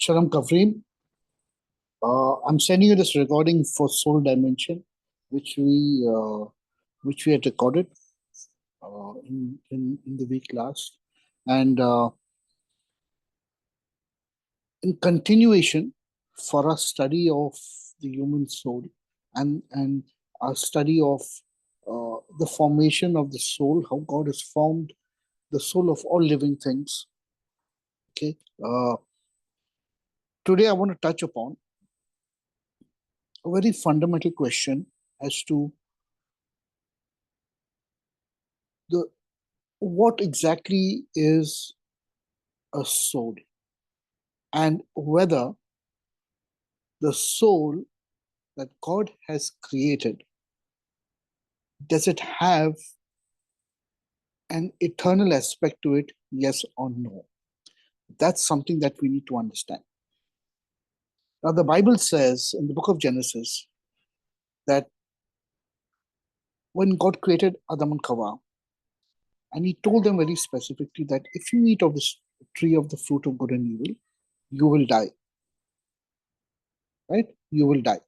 Shalom Kavrim. I'm sending you this recording for Soul Dimension, which we had recorded in the week last, and in continuation for our study of the human soul and our study of the formation of the soul, how God has formed the soul of all living things. Okay. Today I want to touch upon a very fundamental question as to what exactly is a soul, and whether the soul that God has created, does it have an eternal aspect to it, yes or no? That's something that we need to understand. Now, the Bible says in the book of Genesis that when God created Adam and Chava, and he told them very specifically that if you eat of this tree of the fruit of good and evil, you will die. Right? You will die.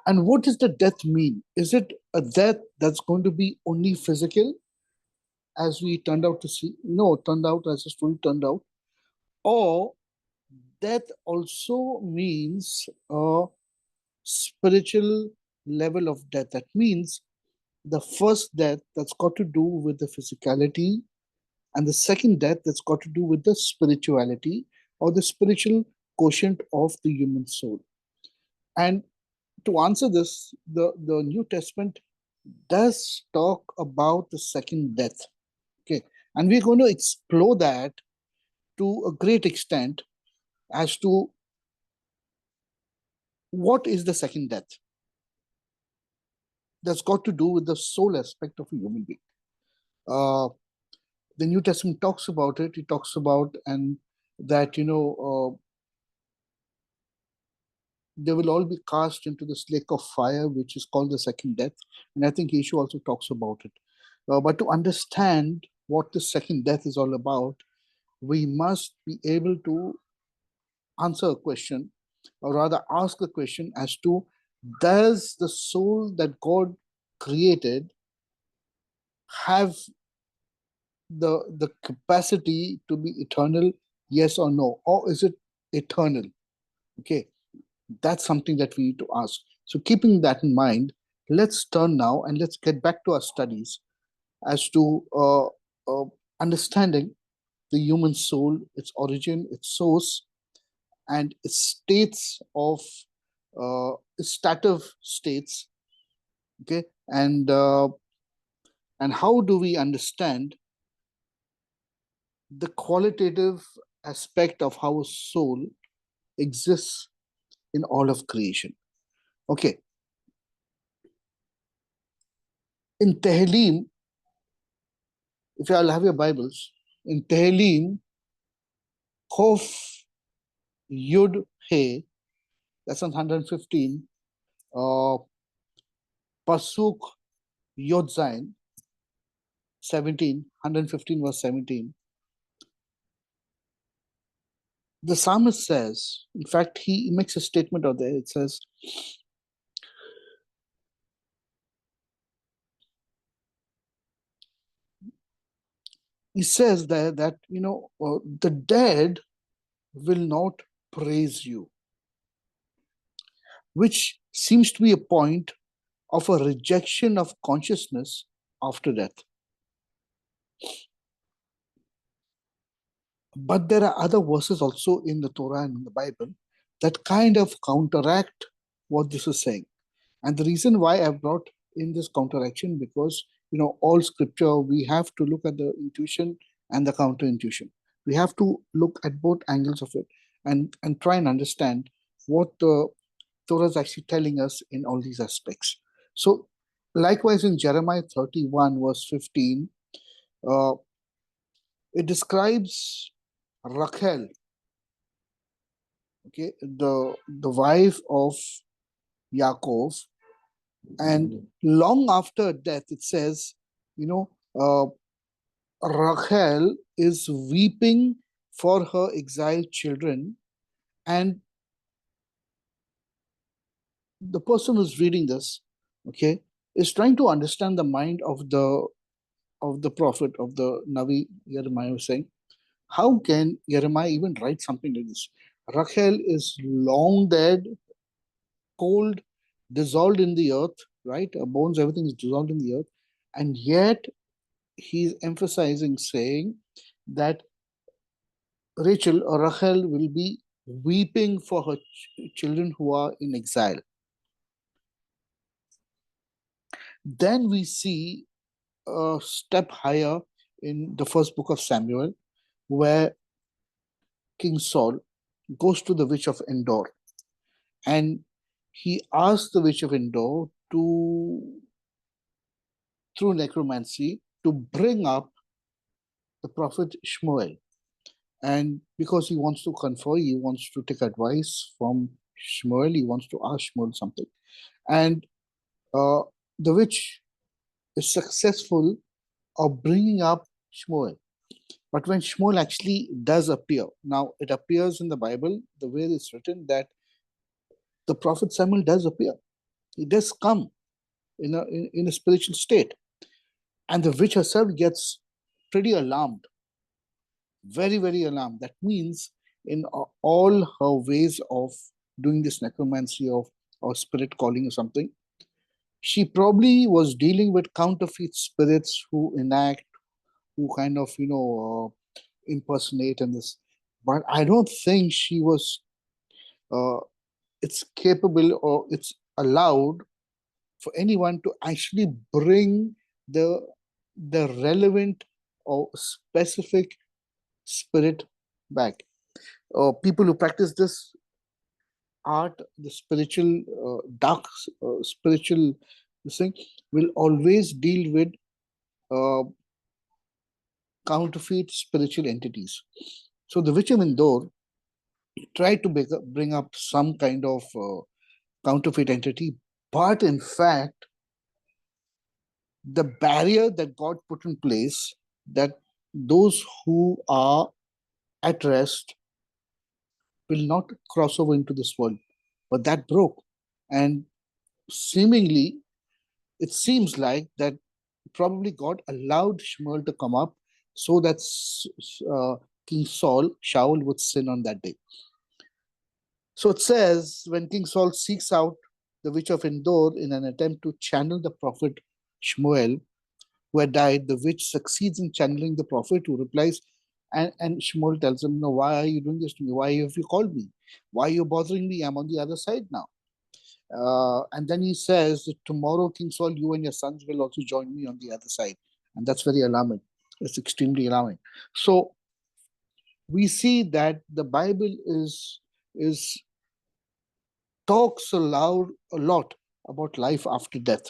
And what does the death mean? Is it a death that's going to be only physical, as we turned out to see? No, turned out as the story turned out. Or death also means a spiritual level of death. That means the first death that's got to do with the physicality, and the second death that's got to do with the spirituality or the spiritual quotient of the human soul. And to answer this, the New Testament does talk about the second death. Okay. And we're going to explore that to a great extent as to what is the second death. That's got to do with the soul aspect of a human being. The New Testament talks about it. It talks about and that, they will all be cast into this lake of fire, which is called the second death. And I think Yeshua also talks about it. But to understand what the second death is all about, we must be able to answer a question, or rather ask a question as to, does the soul that God created have the capacity to be eternal, yes or no? Or is it eternal? Okay. That's something that we need to ask. So keeping that in mind, let's turn now and let's get back to our studies as to understanding the human soul, its origin, its source, and its states of stative states. Okay, and how do we understand the qualitative aspect of how a soul exists in all of creation? Okay. In Tehillim, if you all have your Bibles, in Tehillim, Chof Yud He, that's on 115, Pasuk Yod Zain, 17, 115 verse 17. The psalmist says, in fact, he makes a statement out there. It says, he says there that, the dead will not praise you, which seems to be a point of a rejection of consciousness after death. But there are other verses also in the Torah and in the Bible that kind of counteract what this is saying. And the reason why I've brought in this counteraction, because, all scripture, we have to look at the intuition and the counterintuition. We have to look at both angles of it and try and understand what the Torah is actually telling us in all these aspects. So likewise in Jeremiah 31 verse 15, it describes Rachel, okay, the wife of Yaakov, and long after death, it says, Rachel is weeping for her exiled children. And the person who's reading this, okay, is trying to understand the mind of the prophet, of the Navi Jeremiah, was saying, how can Jeremiah even write something like this? Rachel is long dead, cold, dissolved in the earth, right? Her bones, everything is dissolved in the earth. And yet he's emphasizing, saying that Rachel or Rachel will be weeping for her children who are in exile. Then we see a step higher in the first book of Samuel, where King Saul goes to the witch of Endor, and he asks the witch of Endor to, through necromancy, to bring up the prophet Shmuel. And because he wants to confer, he wants to take advice from Shmuel, he wants to ask Shmuel something. And the witch is successful of bringing up Shmuel. But when Shmuel actually does appear, now it appears in the Bible, the way it's written, that the prophet Samuel does appear. He does come in a spiritual state. And the witch herself gets pretty alarmed, very, very alarmed. That means in all her ways of doing this necromancy or spirit calling or something, she probably was dealing with counterfeit spirits who enact, who kind of, impersonate and this. But I don't think she was, it's capable or it's allowed for anyone to actually bring the relevant or specific spirit back. People who practice this art, the spiritual, dark spiritual thing, will always deal with uh, counterfeit spiritual entities. So the witch of Indore tried to bring up some kind of counterfeit entity, but in fact, the barrier that God put in place, that those who are at rest will not cross over into this world, but that broke. And seemingly, it seems like that probably God allowed Shmuel to come up so that King Shaul would sin on that day. So it says, when King Saul seeks out the witch of Endor in an attempt to channel the prophet Shmuel, who had died, the witch succeeds in channeling the prophet, who replies, and Shmuel tells him, no, why are you doing this to me? Why have you called me? Why are you bothering me? I'm on the other side now. And then he says that tomorrow, King Saul, you and your sons will also join me on the other side. And that's very alarming. It's extremely alarming. So we see that the Bible is talks a lot about life after death.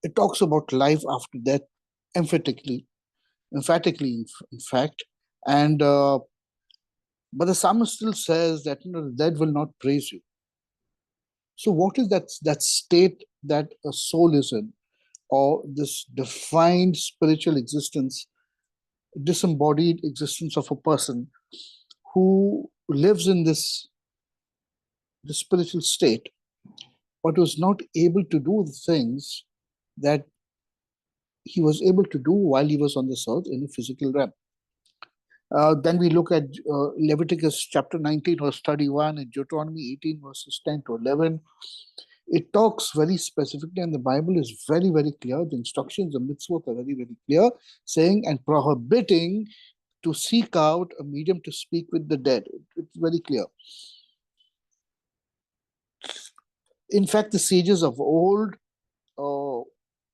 It talks about life after death emphatically, in fact. And but the psalmist still says that the dead will not praise you. So what is that state that a soul is in, or this defined spiritual existence, disembodied existence of a person who lives in this spiritual state, but was not able to do the things that he was able to do while he was on this earth in a physical realm. Then we look at Leviticus chapter 19, verse 31, and Deuteronomy 18, verses 10 to 11. It talks very specifically, and the Bible is very, very clear. The instructions, the mitzvot are very, very clear, saying and prohibiting to seek out a medium to speak with the dead. It's very clear. In fact, the sages of old,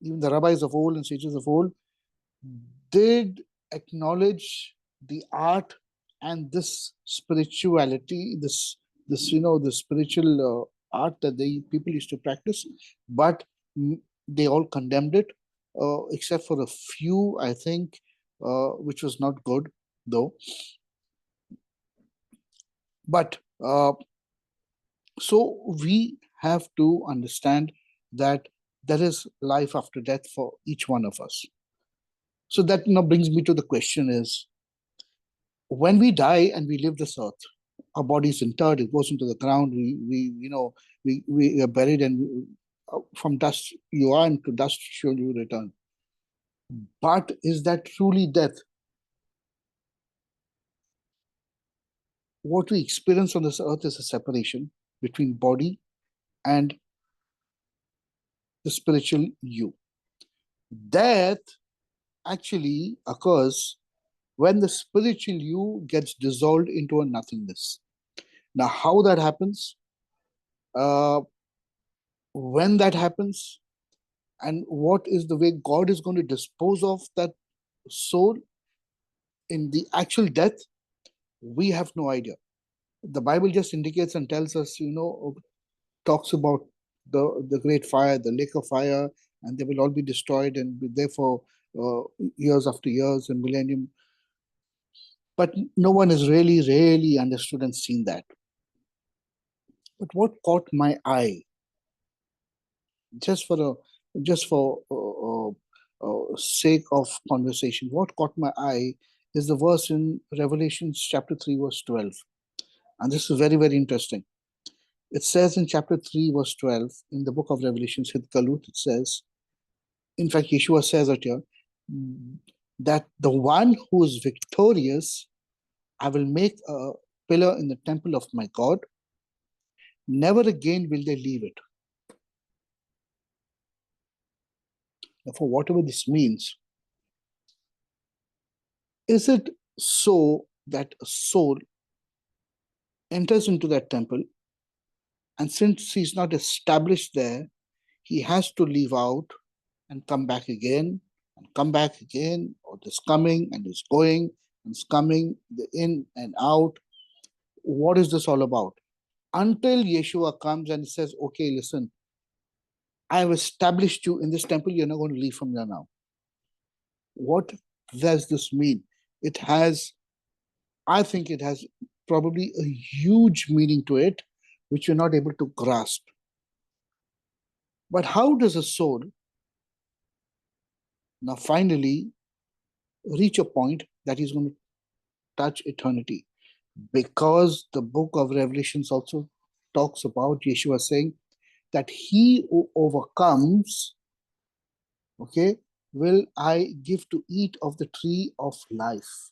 even the rabbis of old and sages of old, did acknowledge the art and this spirituality, the spiritual art that the people used to practice, but they all condemned it, except for a few, I think, which was not good, though. But so we have to understand that there is life after death for each one of us. So that now brings me to the question is, When we die and we leave this earth, our body is interred, it goes into the ground, we are buried, and from dust you are, and to dust shall you return. But is that truly death? What we experience on this earth is a separation between body and the spiritual you. Death actually occurs when the spiritual you gets dissolved into a nothingness. Now, how that happens, uh, when that happens, and what is the way God is going to dispose of that soul in the actual death, we have no idea. The Bible just indicates and tells us, talks about the great fire, the lake of fire, and they will all be destroyed and be there for years after years and millennium. But no one has really understood and seen that. But what caught my eye, just for sake of conversation, what caught my eye is the verse in Revelation chapter 3, verse 12. And this is very interesting. It says in chapter 3, verse 12, in the book of Revelation, Galut, it says, in fact, Yeshua says it here, that the one who is victorious, I will make a pillar in the temple of my God. Never again will they leave it. For whatever this means, is it so that a soul enters into that temple, and since he's not established there, he has to leave out and come back again, and come back again, or this coming and this going, and it's coming, the in and out. What is this all about? Until Yeshua comes and says, okay, listen, I have established you in this temple, you're not going to leave from here now. What does this mean? I think it has probably a huge meaning to it, which you're not able to grasp. But how does a soul now finally reach a point that is going to touch eternity? Because the book of Revelations also talks about Yeshua saying that he who overcomes, okay, will I give to eat of the tree of life.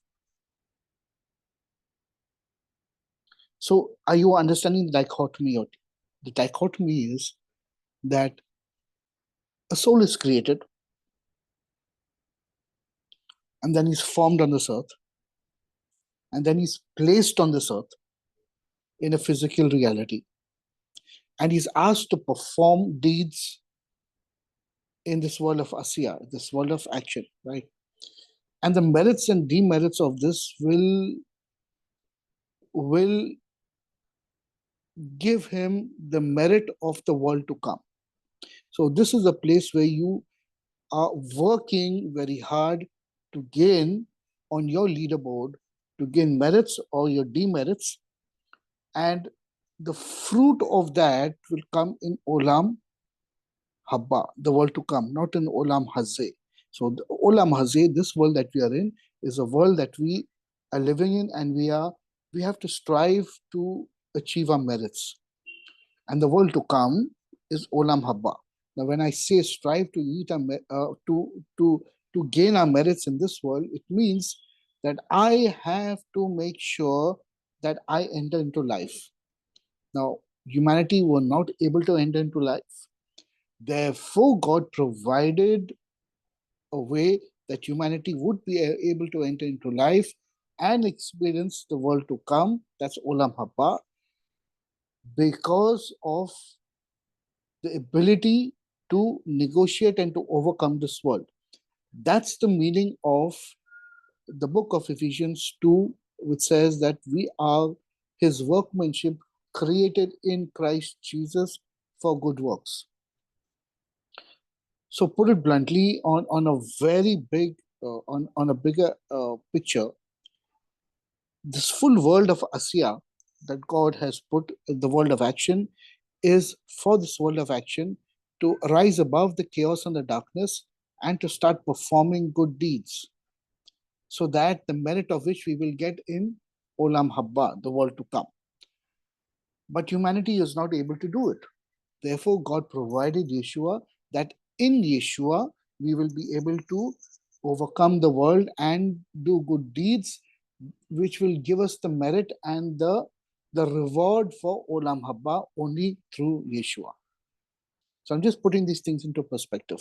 So are you understanding the dichotomy? The dichotomy is that a soul is created and then he's formed on this earth, and then he's placed on this earth in a physical reality, and he's asked to perform deeds in this world of Asiya, this world of action, right? And the merits and demerits of this will give him the merit of the world to come. So this is a place where you are working very hard to gain on your leaderboard, to gain merits or your demerits, and the fruit of that will come in Olam Haba, the world to come, not in Olam Hazeh. So the Olam Hazeh, this world that we are in, is a world that we are living in, and we have to strive to achieve our merits. And the world to come is Olam Haba. Now, when I say strive to eat to gain our merits in this world, it means that I have to make sure that I enter into life. Now, humanity were not able to enter into life. Therefore, God provided a way that humanity would be able to enter into life and experience the world to come. That's Olam Haba, because of the ability to negotiate and to overcome this world. That's the meaning of the book of Ephesians 2, which says that we are his workmanship created in Christ Jesus for good works. So put it bluntly, on a very big, on a bigger picture, this full world of Asiya that God has put in the world of action is for this world of action to rise above the chaos and the darkness and to start performing good deeds. so that the merit of which we will get in Olam Habba, the world to come. But humanity is not able to do it. Therefore, God provided Yeshua, that in Yeshua we will be able to overcome the world and do good deeds, which will give us the merit and the reward for Olam Habba only through Yeshua. So I'm just putting these things into perspective.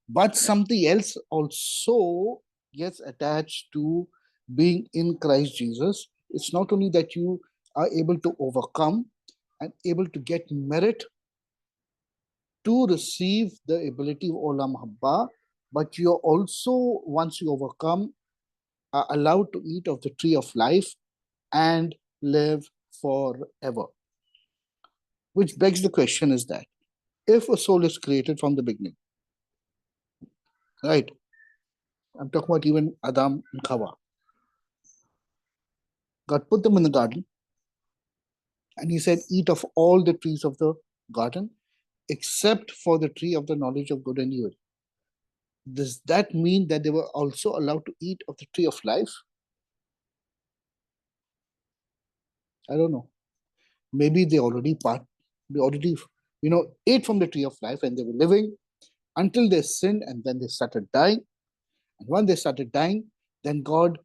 But something else also gets attached to being in Christ Jesus. It's not only that you are able to overcome and able to get merit to receive the ability of Olam Habba, but you are also, once you overcome, are allowed to eat of the tree of life and live forever. Which begs the question is that if a soul is created from the beginning, right? I'm talking about even Adam and Chava. God put them in the garden and he said, eat of all the trees of the garden except for the tree of the knowledge of good and evil. Does that mean that they were also allowed to eat of the tree of life? I don't know. Maybe they already ate from the tree of life and they were living until they sinned and then they started dying. And when they started dying, then God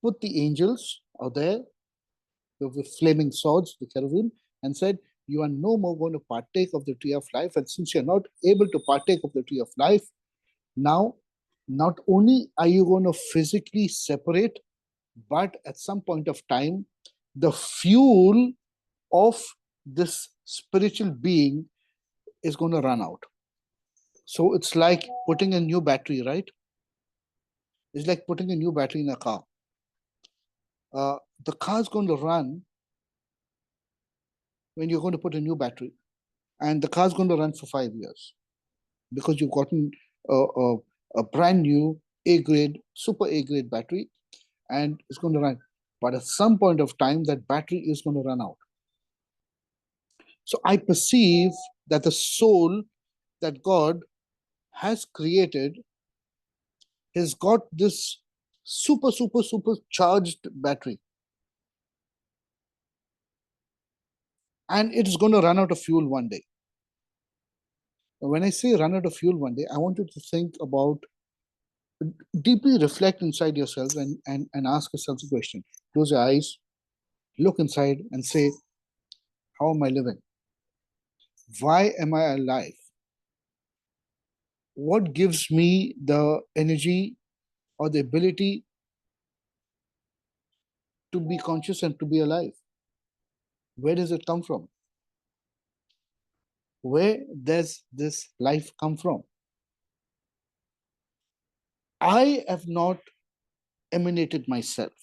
put the angels out there with flaming swords, the cherubim, and said, you are no more going to partake of the tree of life. And since you're not able to partake of the tree of life, now not only are you going to physically separate, but at some point of time, the fuel of this spiritual being is going to run out. So it's like putting a new battery, right? It's like putting a new battery in a car. The car is going to run when you're going to put a new battery, and the car is going to run for 5 years because you've gotten a brand new A-grade, super A-grade battery, and it's going to run. But at some point of time, that battery is going to run out. So I perceive that the soul that God has created has got this super charged battery, and it's going to run out of fuel one day. When I say run out of fuel one day, I want you to think about, deeply reflect inside yourselves and ask yourselves a question. Close your eyes, look inside and say, how am I living? Why am I alive? What gives me the energy or the ability to be conscious and to be alive? Where does it come from? Where does this life come from? I have not emanated myself.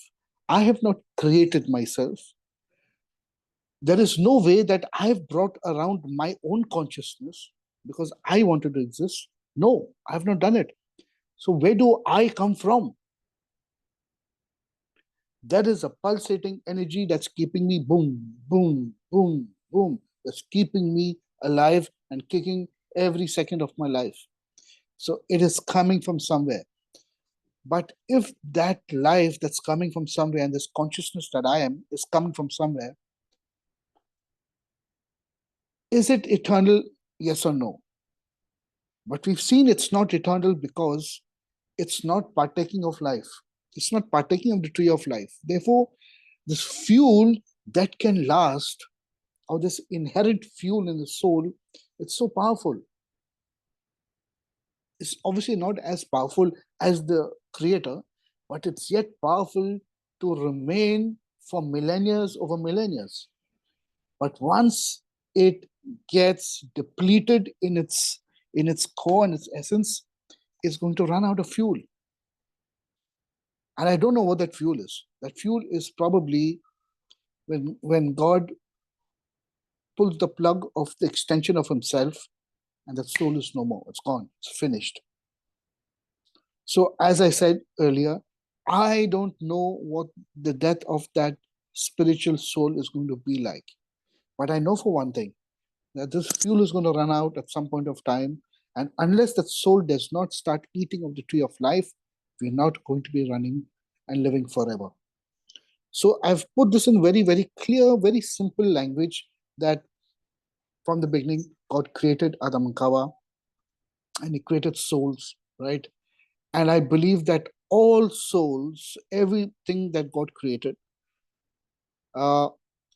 I have not created myself. There is no way that I have brought around my own consciousness because I wanted to exist. No, I have not done it. So where do I come from? That is a pulsating energy that's keeping me boom, boom, boom, boom. That's keeping me alive and kicking every second of my life. So it is coming from somewhere. But if that life that's coming from somewhere and this consciousness that I am is coming from somewhere, is it eternal? Yes or no? But we've seen it's not eternal because it's not partaking of life. It's not partaking of the tree of life. Therefore, this fuel that can last, or this inherent fuel in the soul, it's so powerful. It's obviously not as powerful as the creator, but it's yet powerful to remain for millennia over millennia. But once it gets depleted in its core and its essence, it's going to run out of fuel. And I don't know what that fuel is. That fuel is probably when God pulls the plug of the extension of himself and that soul is no more. It's gone. It's finished. So as I said earlier, I don't know what the death of that spiritual soul is going to be like. But I know for one thing, that this fuel is going to run out at some point of time. And unless that soul does not start eating of the tree of life, We're not going to be running and living forever. So I've put this in very, very clear, very simple language that from the beginning, God created Adam and Kawa and He created souls, right? And I believe that all souls, everything that God created, uh,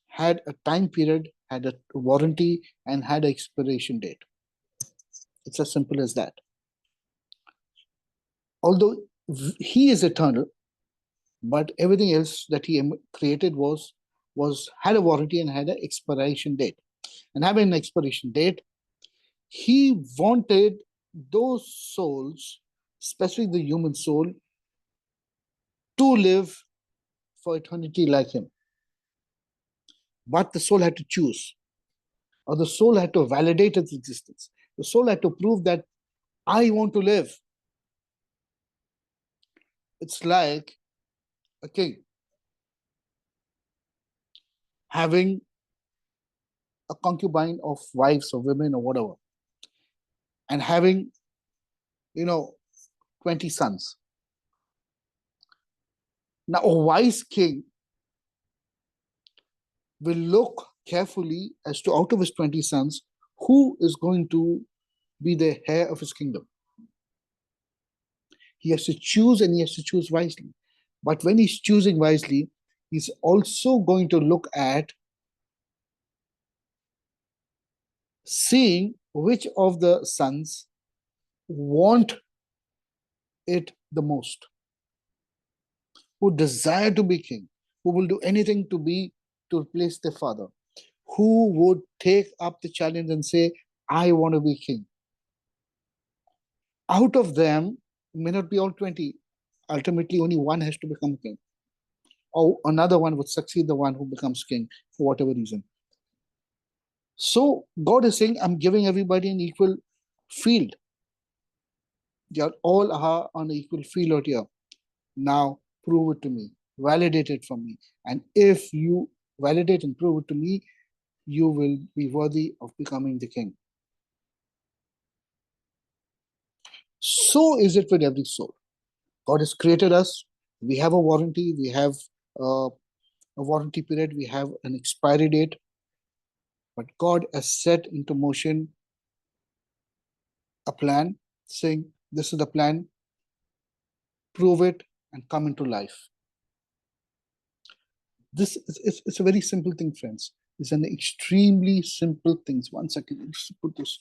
had a time period, had a warranty, and had an expiration date. It's as simple as that. Although He is eternal, but everything else that He created was had a warranty and had an expiration date. And having an expiration date, He wanted those souls, especially the human soul, to live for eternity like Him. But the soul had to choose, or the soul had to validate its existence. The soul had to prove that I want to live. It's like a king having a concubine of wives or women or whatever, and having, 20 sons. Now, a wise king will look carefully as to out of his 20 sons, who is going to be the heir of his kingdom. He has to choose, and he has to choose wisely. But when he's choosing wisely, he's also going to look at seeing which of the sons want it the most, who desire to be king, who will do anything to replace their father, who would take up the challenge and say, I want to be king. Out of them, may not be all 20. Ultimately, only one has to become king. Or another one would succeed the one who becomes king for whatever reason. So God is saying, I'm giving everybody an equal field. They are all are on an equal field out here. Now prove it to me. Validate it from me. And if you validate and prove it to me, you will be worthy of becoming the king. So is it with every soul. God has created us. We have a warranty. We have a warranty period. We have an expiry date. But God has set into motion a plan, saying, this is the plan, prove it, and come into life. This is it's a very simple thing, friends. It's an extremely simple thing. 1 second, let's put this.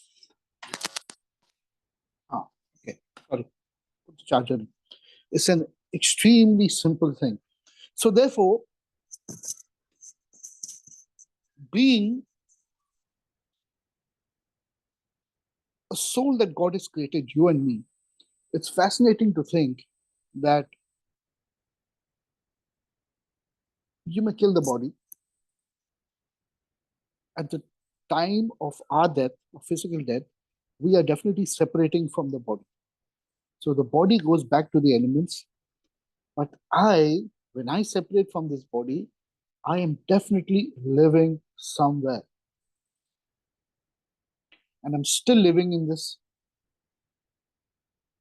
Okay, sorry, put the charger in. It's an extremely simple thing. So therefore, being a soul that God has created, you and me, it's fascinating to think that you may kill the body. At the time of our death, of physical death, we are definitely separating from the body. So the body goes back to the elements. But when I separate from this body, I am definitely living somewhere. And I'm still living in this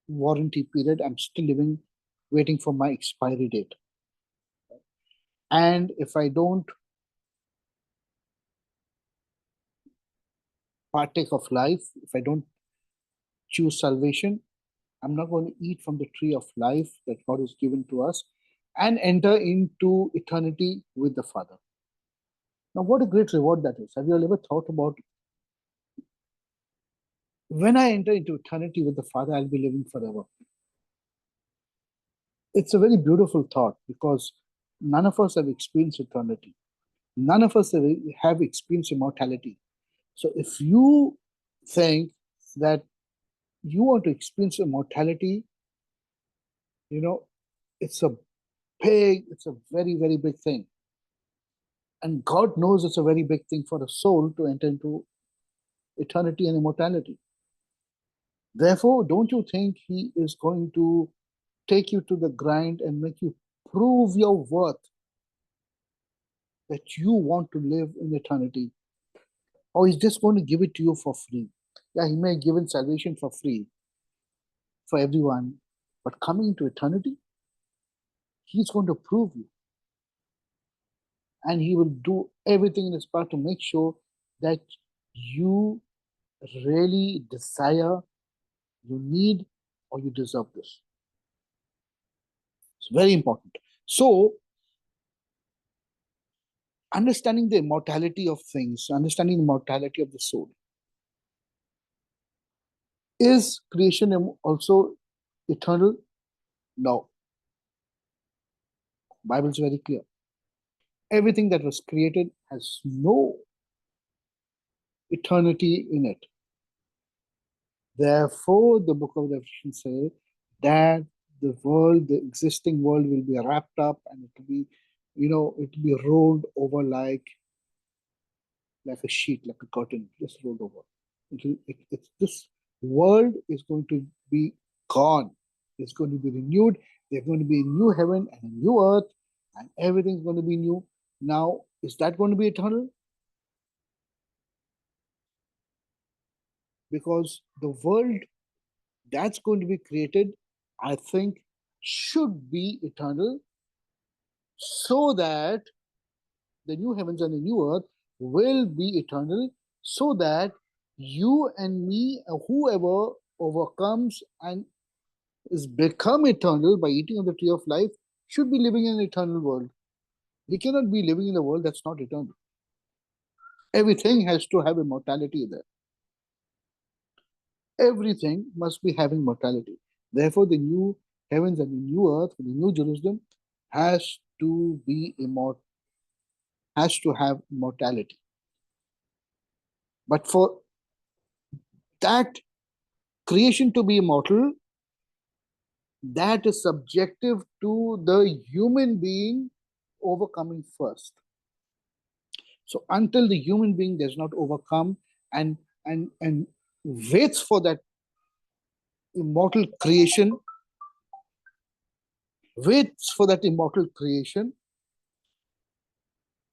warranty period. I'm still living, waiting for my expiry date. And if I don't partake of life, if I don't choose salvation, I'm not going to eat from the tree of life that God has given to us and enter into eternity with the Father. Now, what a great reward that is. Have you ever thought about, when I enter into eternity with the Father, I'll be living forever? It's a very beautiful thought, because none of us have experienced eternity. None of us have experienced immortality. So if you think that you want to experience immortality, it's a very, very big thing. And God knows it's a very big thing for a soul to enter into eternity and immortality. Therefore, don't you think He is going to take you to the grind and make you prove your worth, that you want to live in eternity? Or He's just going to give it to you for free? Yeah, He may have given salvation for free for everyone, But coming into eternity, he's going to prove you. And he will do everything in his power to make sure that you really desire, you need, or you deserve this. It's very important. So, understanding the immortality of things, understanding the mortality of the soul. Is creation also eternal? No. Bible is very clear. Everything that was created has no eternity in it. Therefore, the book of Revelation says that the world, the existing world, will be wrapped up and it will be, it will be rolled over like a sheet, like a curtain, just rolled over. This world is going to be gone. It's going to be renewed. There's going to be a new heaven and a new earth, and everything's going to be new. Now, is that going to be eternal? Because the world that's going to be created, I think, should be eternal, so that the new heavens and the new earth will be eternal, so that you and me, whoever overcomes and is become eternal by eating of the tree of life, should be living in an eternal world. We cannot be living in a world that's not eternal. Everything has to have immortality there. Everything must be having mortality. Therefore, the new heavens and the new earth, the new Jerusalem, has to be immortal, has to have mortality. But for that creation to be immortal, that is subjective to the human being overcoming first. So until the human being does not overcome and waits for that immortal creation,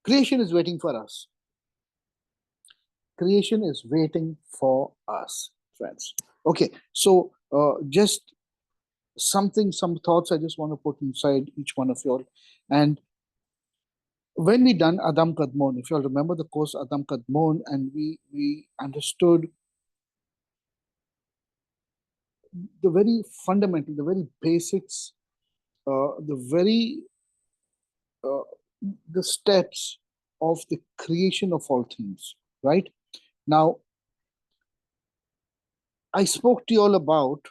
creation is waiting for us. Creation is waiting for us, friends. Okay, so just some thoughts I just want to put inside each one of you all. And when we done Adam Kadmon, if you all remember the course Adam Kadmon, and we understood the very fundamental, the very basics, the steps of the creation of all things, right? Now, I spoke to you all about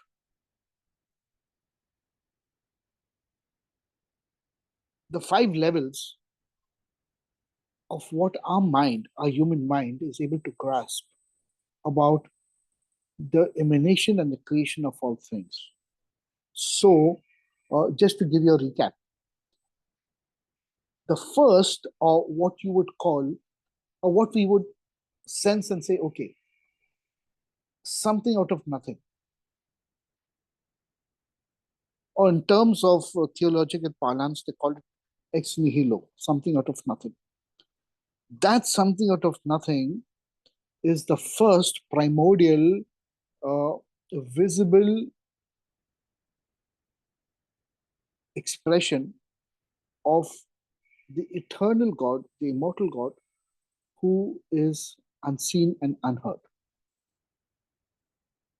the 5 levels of what our mind, our human mind, is able to grasp about the emanation and the creation of all things. So, just to give you a recap, the first, or what you would call, or what we would sense and say, okay, something out of nothing. Or in terms of theological parlance, they call it ex nihilo, something out of nothing. That something out of nothing is the first primordial, visible expression of the eternal God, the immortal God, who is unseen and unheard.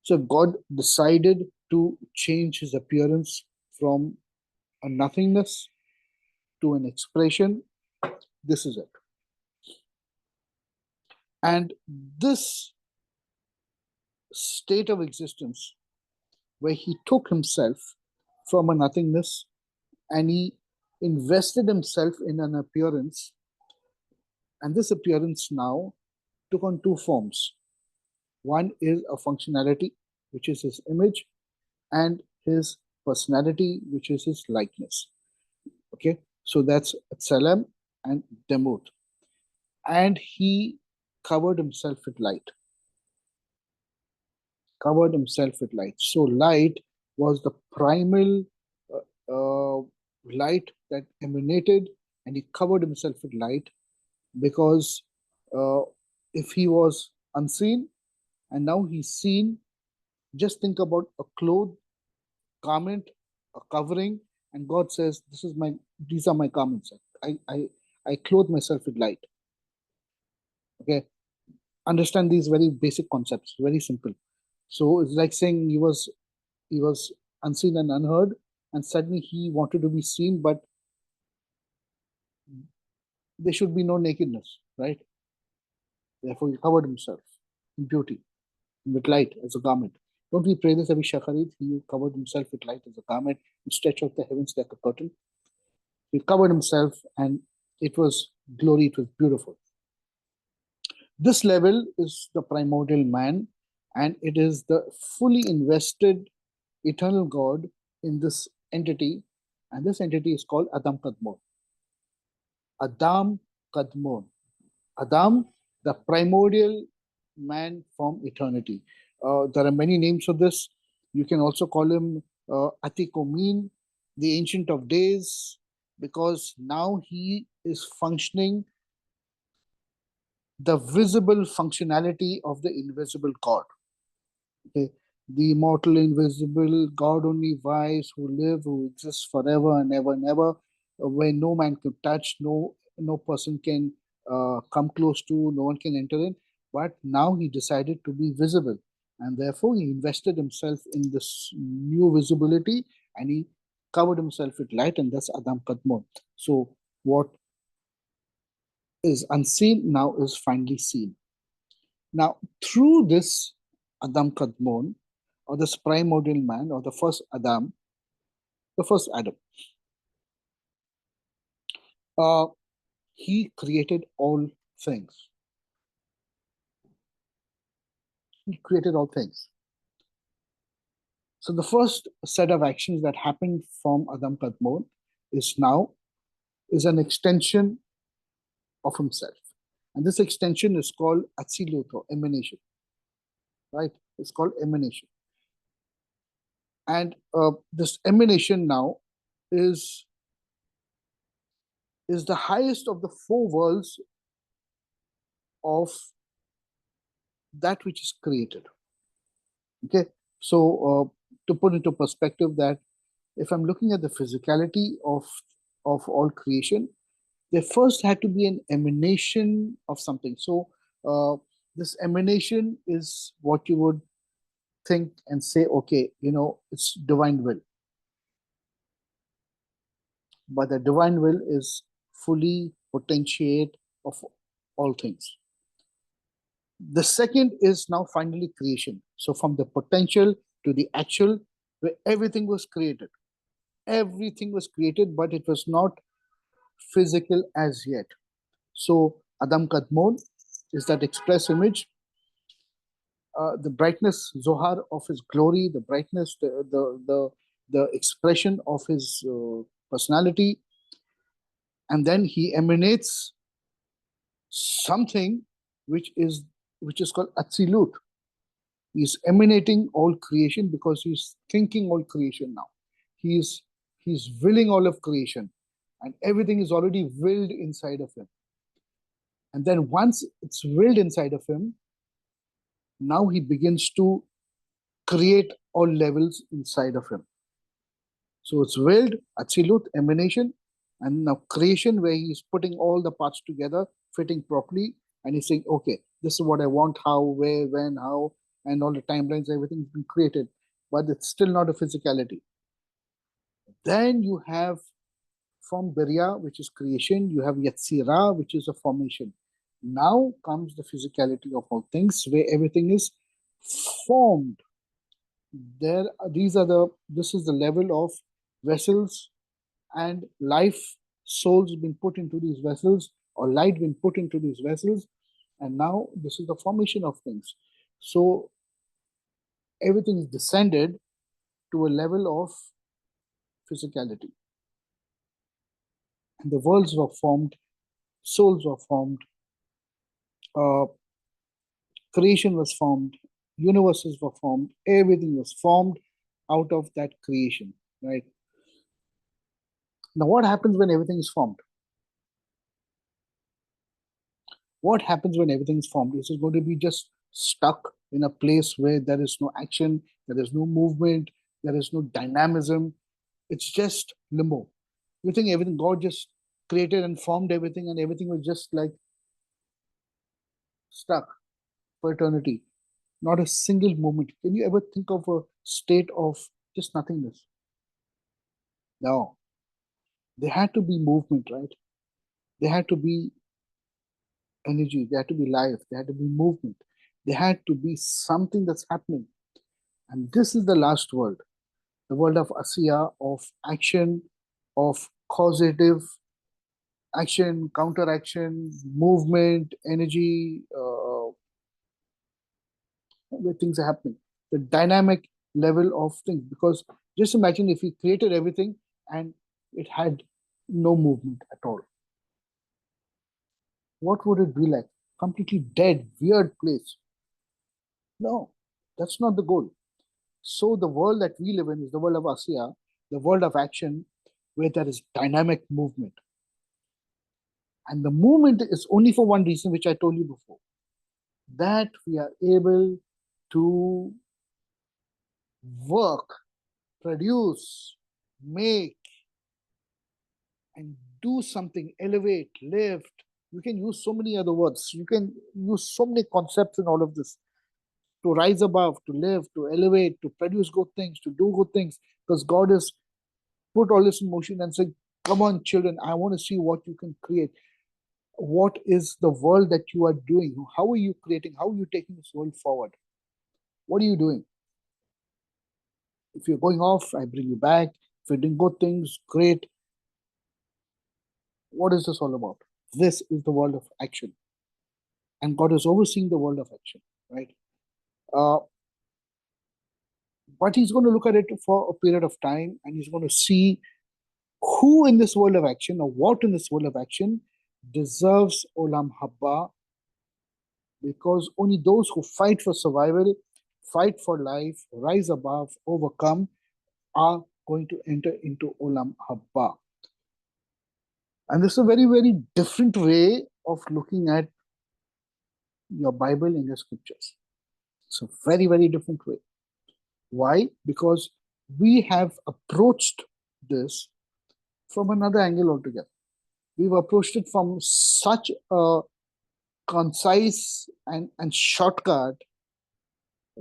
So God decided to change his appearance from a nothingness to an expression. This is it. And this state of existence, where he took himself from a nothingness and he invested himself in an appearance, and this appearance now took on 2 forms. One is a functionality, which is his image, and his personality, which is his likeness. Okay, so that's Tselem and Demut. And he covered himself with light. So light was the primal light that emanated, and he covered himself with light, because if he was unseen and now he's seen, just think about a cloth garment a covering, and God says, these are my garments. I clothe myself with light. Okay, understand these very basic concepts, very simple. So it's like saying he was unseen and unheard, and suddenly he wanted to be seen, but there should be no nakedness, right? Therefore, he covered himself in beauty, with light as a garment. Don't we pray this every Shacharit? He covered himself with light as a garment and stretched out the heavens like a curtain. He covered himself, and it was glory, it was beautiful. This level is the primordial man, and it is the fully invested eternal God in this entity, and this entity is called Adam Kadmon. Adam Kadmon. Adam, the primordial man from eternity. There are many names for this. You can also call him Atikomin, the Ancient of Days, because now he is functioning the visible functionality of the invisible God. Okay? The immortal, invisible, God only wise, who live, who exists forever and ever and ever, where no man can touch, no person can come close to, no one can enter in. But now he decided to be visible, and therefore he invested himself in this new visibility, and he covered himself with light, and that's Adam Kadmon. So what is unseen now is finally seen. Now, through this Adam Kadmon, or this primordial man, or the first Adam, uh, he created all things. He created all things. So the first set of actions that happened from Adam Kadmon is an extension of himself. And this extension is called Atzilut, or emanation. Right? It's called emanation. And this emanation now is the highest of the four worlds of that which is created. Okay, so to put into perspective, that if I'm looking at the physicality of all creation, there first had to be an emanation of something. So this emanation is what you would think and say, okay, it's divine will. But the divine will is fully potentiate of all things. The second is now finally creation. So from the potential to the actual, where everything was created. Everything was created, but it was not physical as yet. So Adam Kadmon is that express image, the brightness, Zohar, of his glory, the brightness, the expression of his personality, and then he emanates something which is called Atzilut. He's emanating all creation because he's thinking all creation now. He's willing all of creation, and everything is already willed inside of him. And then once it's willed inside of him, now he begins to create all levels inside of him. So it's willed, Atzilut, emanation, and now creation, where he's putting all the parts together, fitting properly, and he's saying, okay, this is what I want, how, where, when, how, and all the timelines, everything's been created, but it's still not a physicality. Then you have from Birya, which is creation, you have Yetzirah, which is a formation. Now comes the physicality of all things, where everything is formed. This is the level of vessels, and life, souls been put into these vessels, or light been put into these vessels, and now this is the formation of things. So everything is descended to a level of physicality, and the worlds were formed, souls were formed, uh, creation was formed, universes were formed, everything was formed out of that creation, right? Now, what happens when everything is formed? What happens when everything is formed? Is it going to be just stuck in a place where there is no action, there is no movement, there is no dynamism? It's just limbo. You think everything, God just created and formed everything, and everything was just like stuck for eternity. Not a single moment. Can you ever think of a state of just nothingness? No. There had to be movement, right? There had to be energy, there had to be life, there had to be movement, there had to be something that's happening. And this is the last world, the world of Asiya, of action, of causative action, counteraction, movement, energy, where things are happening. The dynamic level of things. Because just imagine if we created everything and it had no movement at all. What would it be like? Completely dead, weird place. No, that's not the goal. So the world that we live in is the world of Asiya, the world of action, where there is dynamic movement. And the movement is only for one reason, which I told you before, that we are able to work, produce, make, and do something, elevate, lift. You can use so many other words. You can use so many concepts in all of this, to rise above, to live, to elevate, to produce good things, to do good things, because God has put all this in motion and said, come on, children, I want to see what you can create. What is the world that you are doing? How are you creating? How are you taking this world forward? What are you doing? If you're going off, I bring you back. If you're doing good things, great. What is this all about? This is the world of action. And God is overseeing the world of action, right? Uh, but He's going to look at it for a period of time, and He's going to see who in this world of action, or what in this world of action, deserves Olam Haba, because only those who fight for survival, fight for life, rise above, overcome, are going to enter into Olam Haba. And this is a very, very different way of looking at your Bible and your scriptures. It's a very, very different way. Why? Because we have approached this from another angle altogether. We've approached it from such a concise and shortcut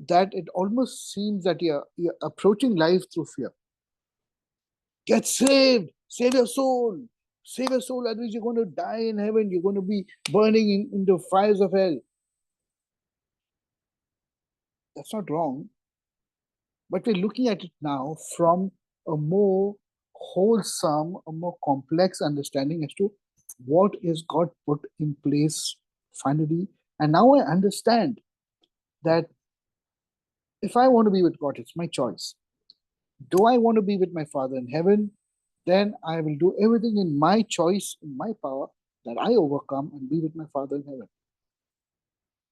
that it almost seems that you're approaching life through fear. Get saved, save your soul, otherwise you're going to die in heaven, you're going to be burning in the fires of hell. That's not wrong, but we're looking at it now from a more wholesome, a more complex understanding as to what is God put in place finally. And now I understand that if I want to be with God, it's my choice. Do I want to be with my Father in heaven? Then I will do everything in my choice, in my power, that I overcome and be with my Father in heaven.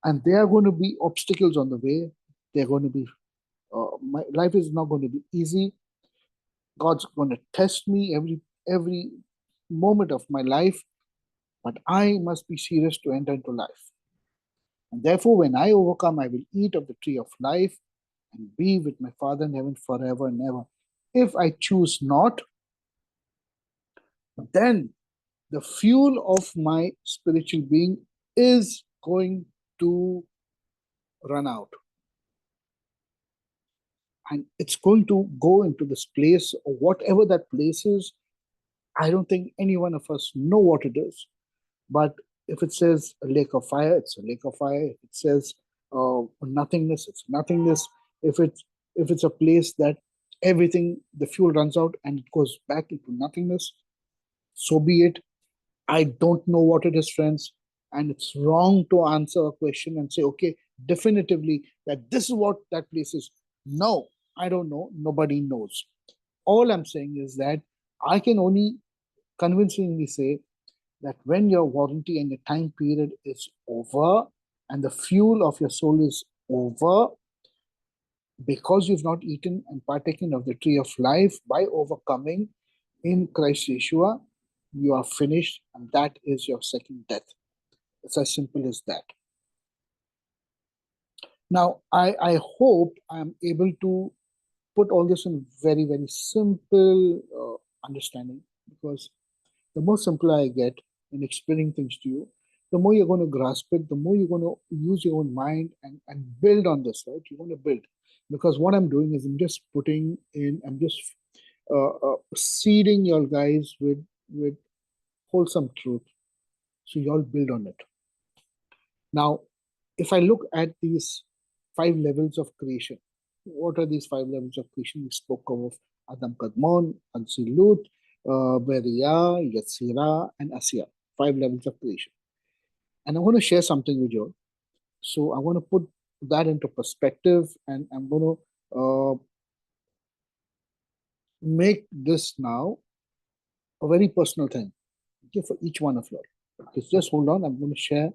And there are going to be obstacles on the way. They're going to be, my life is not going to be easy. God's going to test me every moment of my life, but I must be serious to enter into life. And therefore, when I overcome, I will eat of the tree of life and be with my Father in heaven forever and ever. If I choose not, then the fuel of my spiritual being is going to run out. And it's going to go into this place, or whatever that place is. I don't think any one of us know what it is. But if it says a lake of fire, it's a lake of fire. If it says nothingness, it's nothingness. If it's a place that everything, the fuel runs out and it goes back into nothingness, so be it. I don't know what it is, friends. And it's wrong to answer a question and say, okay, definitively that this is what that place is. No, I don't know. Nobody knows. All I'm saying is that I can only convincingly say that when your warranty and your time period is over and the fuel of your soul is over, because you've not eaten and partaken of the tree of life by overcoming in Christ Yeshua, you are finished, and that is your second death. It's as simple as that. Now, I hope I'm able to put all this in very, very simple understanding, because the more simpler I get in explaining things to you, the more you're going to grasp it, the more you're going to use your own mind and build on this, right? You're going to build. Because what I'm doing is I'm just seeding your guys with wholesome truth. So you all build on it. Now, if I look at these 5 levels of creation, what are these 5 levels of creation? We spoke of Adam Kadmon, Ansilut, Beria, Yetzira, and Asya. 5 levels of creation. And I want to share something with you. So I want to put that into perspective, and I'm going to make this now a very personal thing, okay, for each one of you. Okay, just hold on. I'm going to share.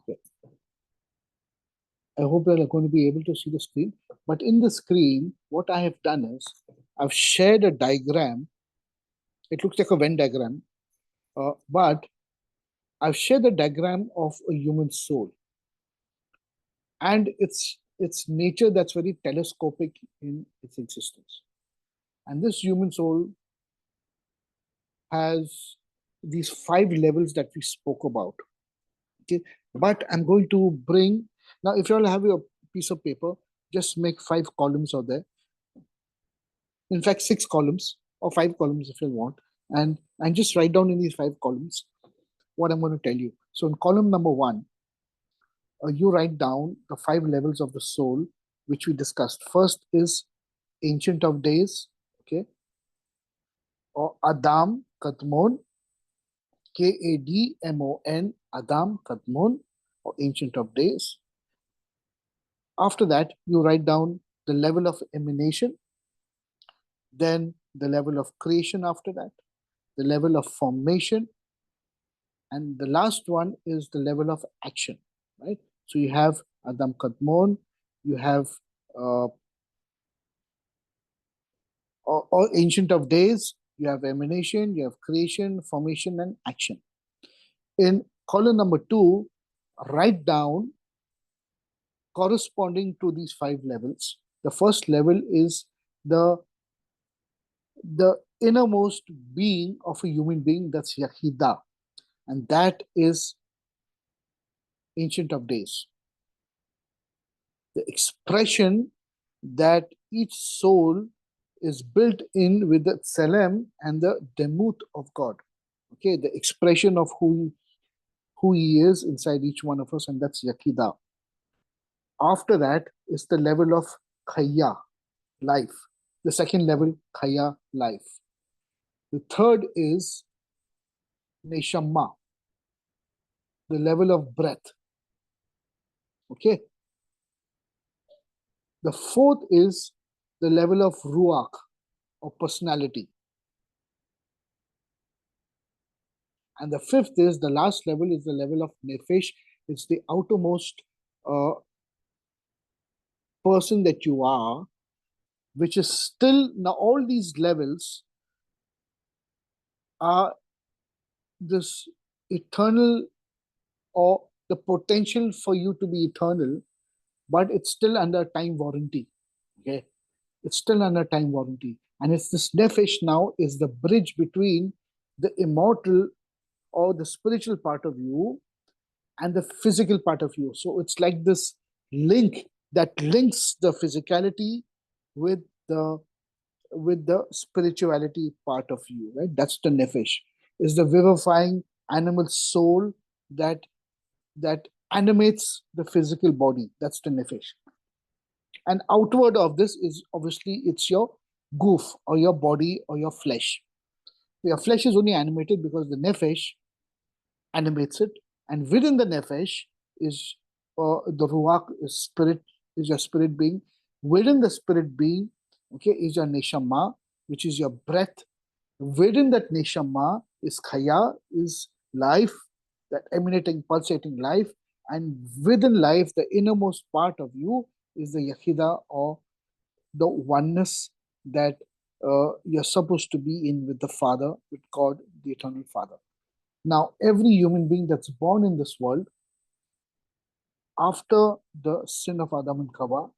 Okay. I hope you're going to be able to see the screen. But in the screen, what I have done is I've shared a diagram. It looks like a Venn diagram, but I've shared the diagram of a human soul and its nature that's very telescopic in its existence. And this human soul has these 5 levels that we spoke about. Okay, but I'm going to bring now. If you all have your piece of paper, just make 5 columns out there. In fact, 6 columns or 5 columns if you want, and just write down in these 5 columns what I'm going to tell you. So in column number 1, you write down the 5 levels of the soul which we discussed. First is Ancient of Days, okay, or Adam Kadmon, Kadmon, Adam Kadmon, or Ancient of Days. After that, you write down the level of emanation, then the level of creation after that, the level of formation, and the last one is the level of action, right? So you have Adam Kadmon, you have or Ancient of Days, you have emanation, you have creation, formation, and action. In column number 2, write down corresponding to these 5 levels. The first level is the innermost being of a human being, that's Yahida, and that is Ancient of Days. The expression that each soul is built in with the Tselem and the Demut of God. Okay, the expression of who he is inside each one of us, and that's Yakida. After that is the level of Khaya, life. The second level, Khaya, life. The third is Neshama, the level of breath. Okay. The fourth is the level of Ruach, or personality. And the fifth is the last level, is the level of Nefesh. It's the outermost person that you are, which is still, now all these levels are this eternal, or the potential for you to be eternal, but it's still under time warranty. Okay, it's still under time warranty, and it's this nefesh now is the bridge between the immortal or the spiritual part of you and the physical part of you. So it's like this link that links the physicality with the spirituality part of you, right? That's the nefesh, is the vivifying animal soul that animates the physical body. That's the nefesh. And outward of this is obviously it's your goof, or your body, or your flesh. Your flesh is only animated because the nefesh animates it, and within the nefesh is the ruach, is spirit, is your spirit being. Within the spirit being, okay, is your neshama, which is your breath. Within that neshama is khaya, is life, that emanating, pulsating life. And within life, the innermost part of you is the yahida, or the oneness that you're supposed to be in with the Father, with God, the Eternal Father. Now, every human being that's born in this world, after the sin of Adam and Chava,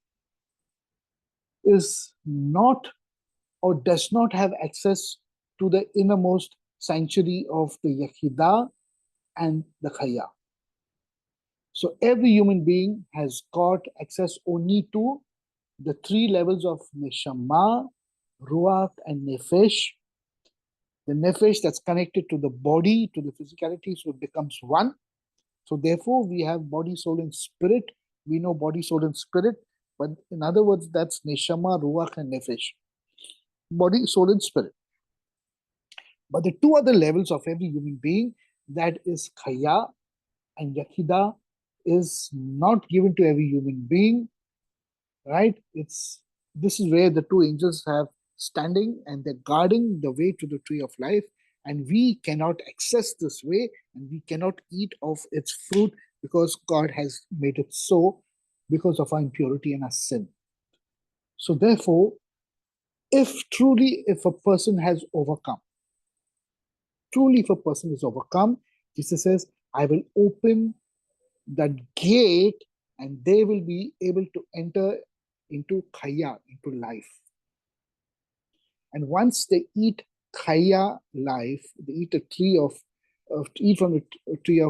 is not or does not have access to the innermost sanctuary of the Yechidah and the Chaya. So every human being has got access only to the three levels of Neshama, Ruach, and Nefesh. The Nefesh that's connected to the body, to the physicality, so it becomes one. So therefore, we have body, soul, and spirit. We know body, soul, and spirit. But in other words, that's Neshama, Ruach, and Nefesh. Body, soul, and spirit. But the two other levels of every human being, that is Chaya and Yechidah, is not given to every human being, right? This is where the two angels have standing and they're guarding the way to the tree of life, and we cannot access this way and we cannot eat of its fruit because God has made it so because of our impurity and our sin. So therefore, if a person has overcome, truly if a person is overcome, Jesus says, I will open that gate and they will be able to enter into Chaya, into life. And once they eat Chaya life, they eat a tree eat from the tree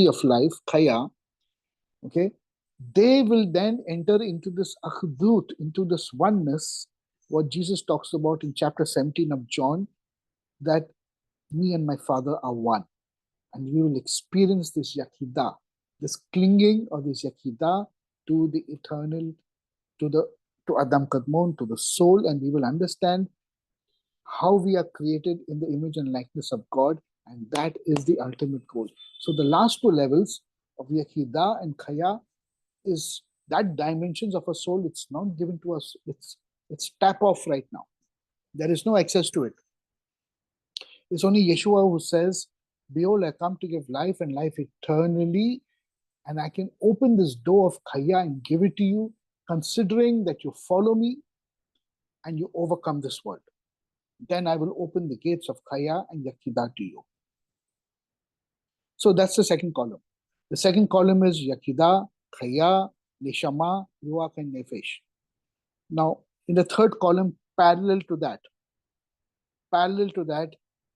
of life, Chaya, okay, they will then enter into this Achdut, into this oneness, what Jesus talks about in chapter 17 of John, that me and my Father are one. And we will experience this Yakidah, this clinging of this Yakidah to the eternal, to Adam Kadmon, to the soul, and we will understand how we are created in the image and likeness of God, and that is the ultimate goal. So the last two levels of Yakidah and Chaya is that dimensions of a soul, it's not given to us, it's tap off right now. There is no access to it. It's only Yeshua who says, behold, I come to give life and life eternally, and I can open this door of Chaya and give it to you, considering that you follow me and you overcome this world. Then I will open the gates of Chaya and Yakidah to you. So that's the second column. The second column is Yakidah, Chaya, Neshama, Ruach, and Nefesh. Now, in the third column, parallel to that,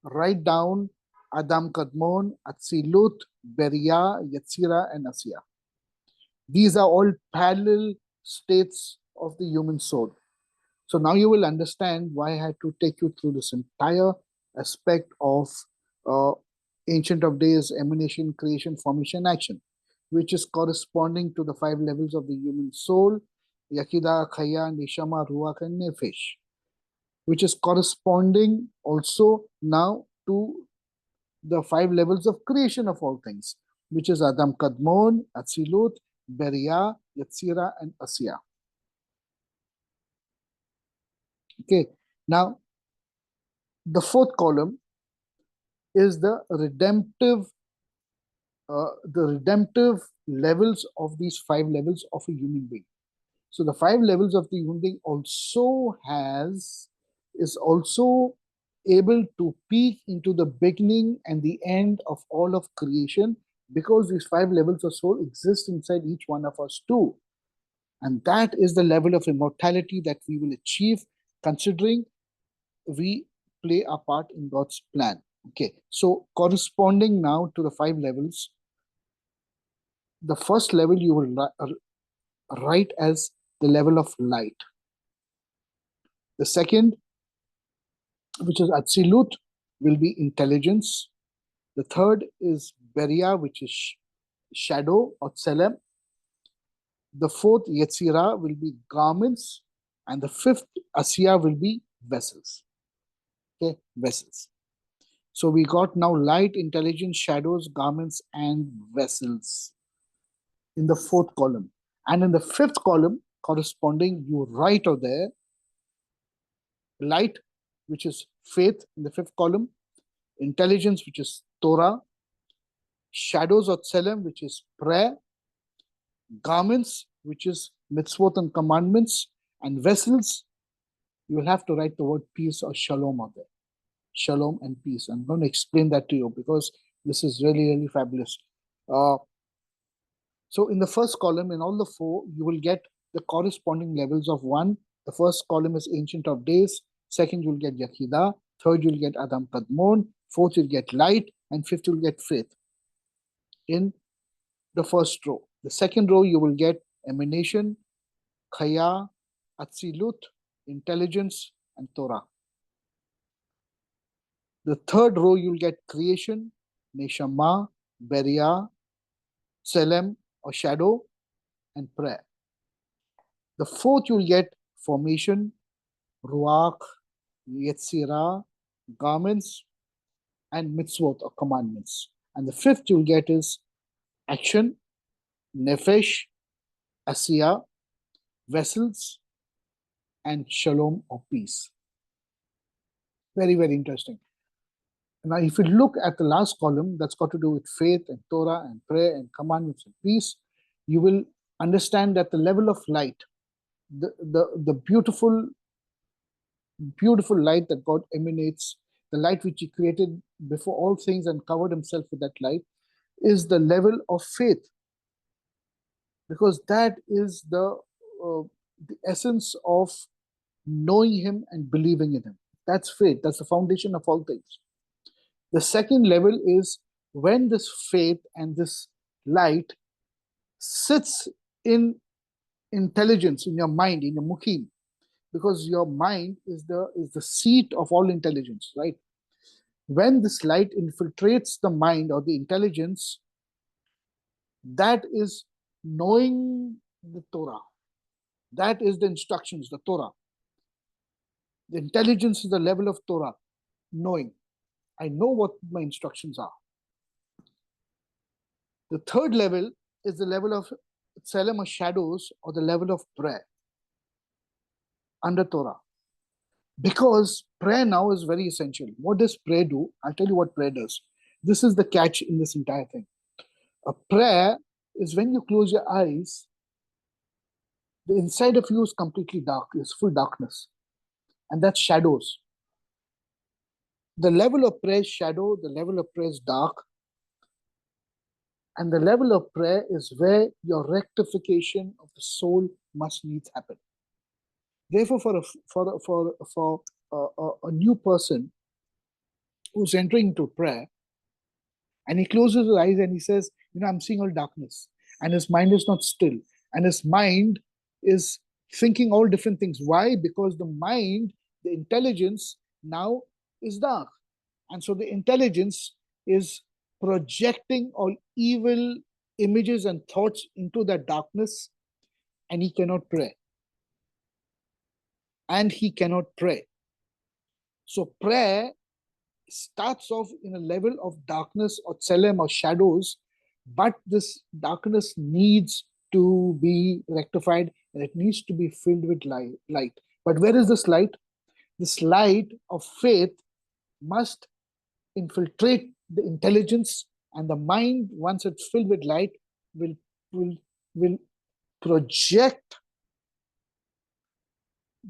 write down Adam Kadmon, Atzilut, Beria, Yetzira, and Asiya. These are all parallel states of the human soul. So now you will understand why I had to take you through this entire aspect of Ancient of Days, emanation, creation, formation, action, which is corresponding to the 5 levels of the human soul, Yakida, Chaya, Neshama, Ruach, and Nefesh, which is corresponding also now to the 5 levels of creation of all things, which is Adam Kadmon, Atzilut, Beria, Yetzira, and Asiya. Okay, now the fourth column is the redemptive levels of these 5 levels of a human being. So the 5 levels of the human being is also able to peek into the beginning and the end of all of creation, because these 5 levels of soul exist inside each one of us too. And that is the level of immortality that we will achieve, considering we play a part in God's plan. Okay, so corresponding now to the 5 levels, the first level you will write as the level of light. The second, which is Atzilut, will be intelligence. The third is Beria, which is shadow or Tselem. The fourth, Yetzira, will be garments. And the fifth, Asiya, will be vessels. Okay, vessels. So we got now light, intelligence, shadows, garments, and vessels in the fourth column. And in the fifth column, corresponding, you write out there light, which is faith in the fifth column, intelligence, which is Torah, shadows or Tselem, which is prayer, garments, which is mitzvot and commandments, and vessels, you will have to write the word peace or shalom on there. Shalom and peace. I'm going to explain that to you because this is really, really fabulous. So in the first column, in all the four, you will get the corresponding levels of one. The first column is Ancient of Days. Second, you'll get Yechida. Third, you'll get Adam Kadmon. Fourth, you'll get Light. And fifth, you'll get Faith in the first row. The second row, you will get Emanation, Chaya, Atzilut, Intelligence, and Torah. The third row, you'll get Creation, Neshama, Beria, Selem or Shadow, and Prayer. The fourth, you'll get Formation, Ruach, Yetzirah, Garments, and Mitzvot or Commandments. And the fifth you'll get is Action, Nefesh, Asiya, Vessels, and Shalom or Peace. Very, very interesting. Now, if you look at the last column, that's got to do with faith and Torah and prayer and commandments and peace, you will understand that the level of light, the beautiful light that God emanates, the light which He created before all things and covered Himself with that light, is the level of faith. Because that is the essence of knowing Him and believing in Him. That's faith. That's the foundation of all things. The second level is when this faith and this light sits in intelligence, in your mind, in your mukim, because your mind is the seat of all intelligence, right? When this light infiltrates the mind or the intelligence, that is knowing the Torah. That is the instructions, the Torah. The intelligence is the level of Torah, knowing. I know what my instructions are. The third level is the level of Tselem or shadows, or the level of prayer under Torah. Because prayer now is very essential. What does prayer do? I'll tell you what prayer does. This is the catch in this entire thing. A prayer is when you close your eyes, the inside of you is completely dark, it's full darkness. And that's shadows. The level of prayer is shadow, the level of prayer is dark. And the level of prayer is where your rectification of the soul must needs happen. Therefore, for a new person who's entering into prayer, and he closes his eyes and he says, I'm seeing all darkness, and his mind is not still, and his mind is thinking all different things. Why? Because the mind, the intelligence now is dark. And so the intelligence is projecting all evil images and thoughts into that darkness, and he cannot pray. So prayer starts off in a level of darkness or tselem or shadows, but this darkness needs to be rectified and it needs to be filled with light. But where is this light? This light of faith must infiltrate the intelligence, and the mind, once it's filled with light, will project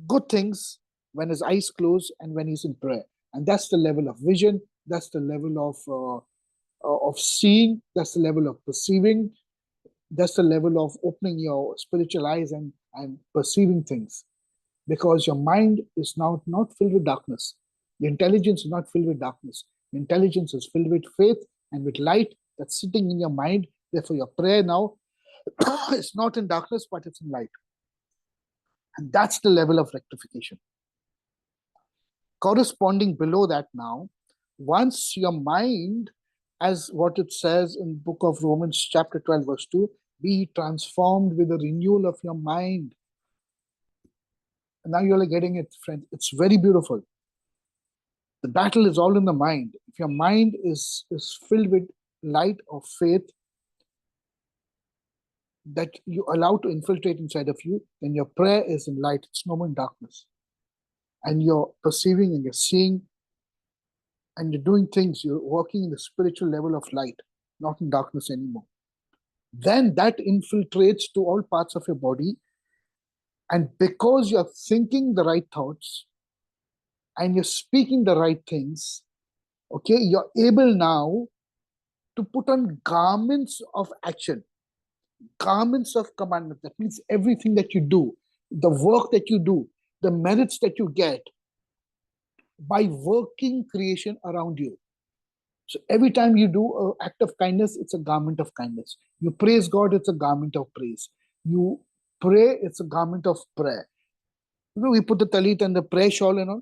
good things when his eyes close and when he's in prayer. And that's the level of vision, that's the level of seeing, that's the level of perceiving, that's the level of opening your spiritual eyes and perceiving things. Because your mind is now not filled with darkness. The intelligence is not filled with darkness. The intelligence is filled with faith and with light that's sitting in your mind. Therefore, your prayer now is not in darkness, but it's in light. And that's the level of rectification. Corresponding below that now, once your mind, as what it says in book of Romans chapter 12 verse 2, be transformed with the renewal of your mind. And now you're getting it, friends. It's very beautiful. The battle is all in the mind. If your mind is filled with light of faith that you allow to infiltrate inside of you, then your prayer is in light. It's no more in darkness. And you're perceiving and you're seeing and you're doing things. You're working in the spiritual level of light, not in darkness anymore. Then that infiltrates to all parts of your body And because you're thinking the right thoughts and you're speaking the right things, okay, you're able now to put on garments of action, garments of commandment. That means everything that you do, the work that you do, the merits that you get by working creation around you. So every time you do an act of kindness, it's a garment of kindness. You praise God, it's a garment of praise. You pray, it's a garment of prayer. We put the talit and the prayer shawl and all.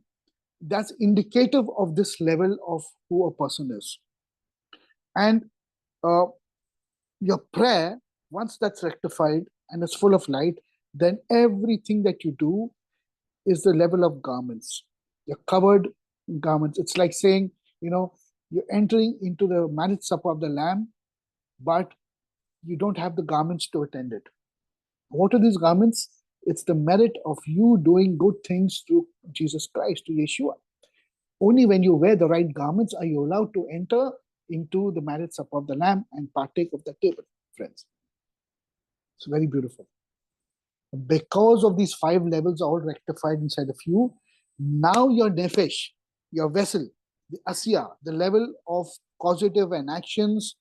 That's indicative of this level of who a person is. And uh, your prayer, once that's rectified and it's full of light, then everything that you do is the level of garments. You're covered in garments. It's like saying, you're entering into the marriage supper of the Lamb, but you don't have the garments to attend it. What are these garments? It's the merit of you doing good things through Jesus Christ, to Yeshua. Only when you wear the right garments are you allowed to enter into the marriage supper of the Lamb and partake of the table, friends. It's very beautiful. Because of these 5 levels all rectified inside of you, now your nefesh, your vessel, the asya, the level of causative and actions,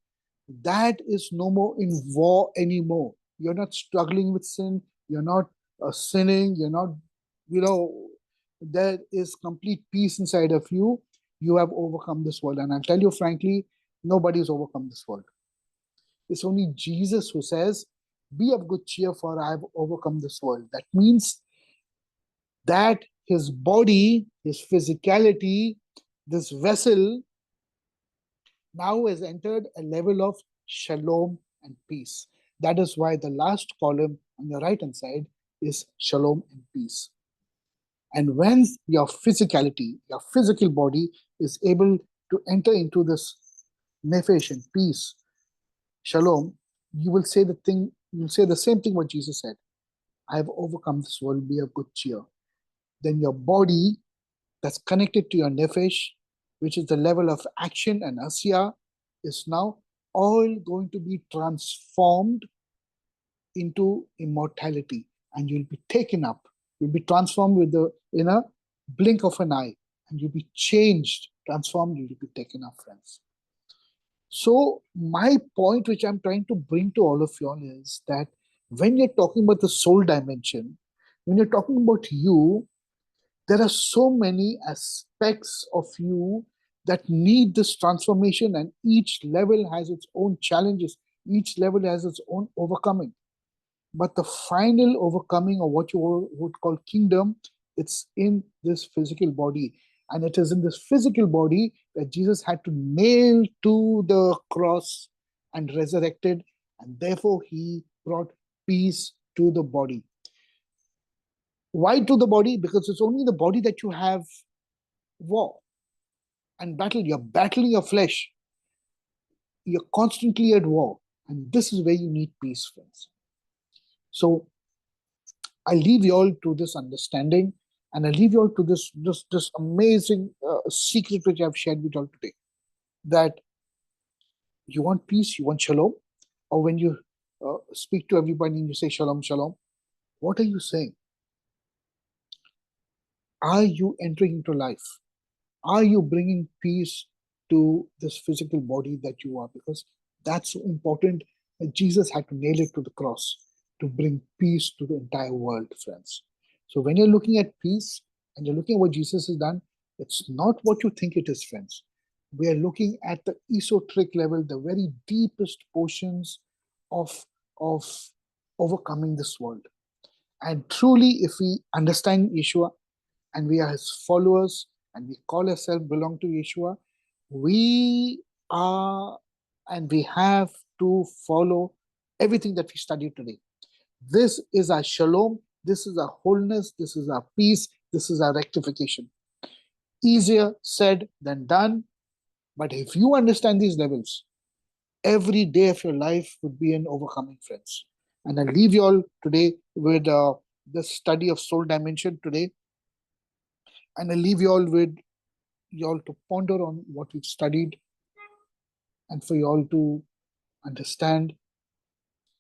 that is no more in war anymore. You're not struggling with sin. You're not sinning. You're not, there is complete peace inside of you. You have overcome this world. And I'll tell you frankly, nobody's overcome this world. It's only Jesus who says, be of good cheer, for I have overcome this world. That means that his body, his physicality, this vessel now has entered a level of shalom and peace. That is why the last column on your right hand side is shalom and peace. And when your physicality, your physical body is able to enter into this nefesh and peace, shalom, you will say the same thing what Jesus said. I have overcome this world, be of good cheer. Then your body that's connected to your nefesh, which is the level of action and asya, is now all going to be transformed into immortality, and you'll be taken up. You'll be transformed in a blink of an eye, and you'll be changed, transformed, you'll be taken up, friends. So my point, which I'm trying to bring to all of you all, is that when you're talking about the soul dimension, when you're talking about you, there are so many aspects of you that need this transformation, and each level has its own challenges. Each level has its own overcoming. But the final overcoming of what you would call kingdom, it's in this physical body. And it is in this physical body that Jesus had to nail to the cross and resurrected. And therefore, he brought peace to the body. Why to the body? Because it's only the body that you have war and battle. You're battling your flesh. You're constantly at war. And this is where you need peace, friends. So I leave you all to this understanding, and I leave you all to this amazing secret which I've shared with you all today. That you want peace, you want shalom, or when you speak to everybody and you say shalom, shalom, what are you saying? Are you entering into life? Are you bringing peace to this physical body that you are? Because that's so important. Jesus had to nail it to the cross to bring peace to the entire world, friends. So when you're looking at peace and you're looking at what Jesus has done, it's not what you think it is, friends. We are looking at the esoteric level, the very deepest portions of overcoming this world. And truly, if we understand Yeshua and we are his followers and we call ourselves belong to Yeshua, we are and we have to follow everything that we studied today. This is our shalom, this is our wholeness, this is our peace, this is our rectification. Easier said than done, but if you understand these levels, every day of your life would be an overcoming, friends. And I leave you all today with the study of soul dimension today. And I leave you all with you all to ponder on what we've studied and for you all to understand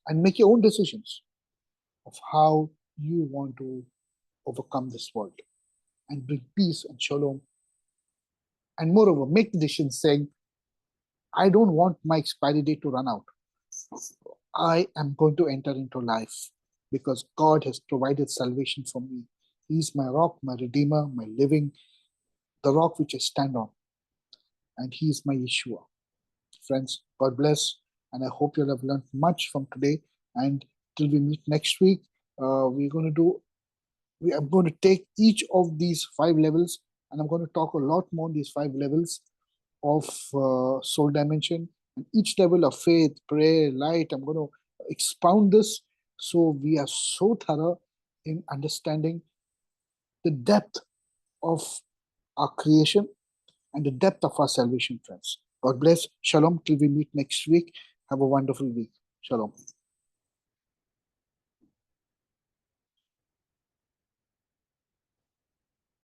and make your own decisions of how you want to overcome this world and bring peace and shalom. And moreover, make the decision saying, I don't want my expiry date to run out. I am going to enter into life because God has provided salvation for me. He's my rock, my redeemer, my living, the rock which I stand on. And He is my Yeshua. Friends, God bless. And I hope you'll have learned much from today. And till we meet next week, I'm going to take each of these 5 levels and I'm going to talk a lot more on these 5 levels of soul dimension and each level of faith, prayer, light. I'm going to expound this so we are so thorough in understanding the depth of our creation and the depth of our salvation, friends. God bless. Shalom till we meet next week. Have a wonderful week. Shalom.